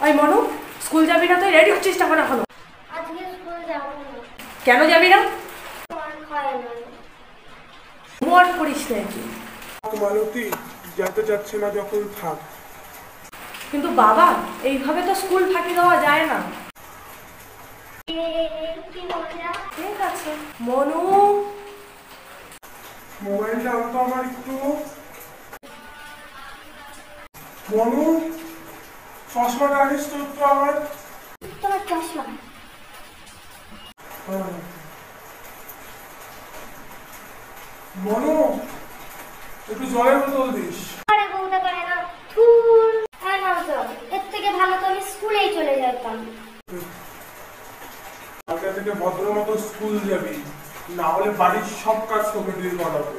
ওই মনু, স্কুল যাবি না? তুই রেডি হচ্ছিস না এখনো? আজকে স্কুল যাব না। কেন যাবি না? হোমওয়ার্ক করিস নাকি? মালতী যেতে যাচ্ছে না যখন থাক। কিন্তু বাবা, এইভাবে তো স্কুল ফাঁকি দেওয়া যায় না। ঠিক আছে মনু, মোবাইলটা আনতো আমার একটু। মনু, চশমাটা আনিস তো একটু আমার। তোমার চশমা? মনু, একটু জলের বোতল দিস। আরে বলতে পারে না। ধুর, আর না চল। এর থেকে ভালো তো আমি স্কুলেই চলে যেতাম। কালকে থেকে ভদ্র মতো স্কুল যাবি, না হলে বাড়ির সব কাজ তোকে দিয়ে করাবো।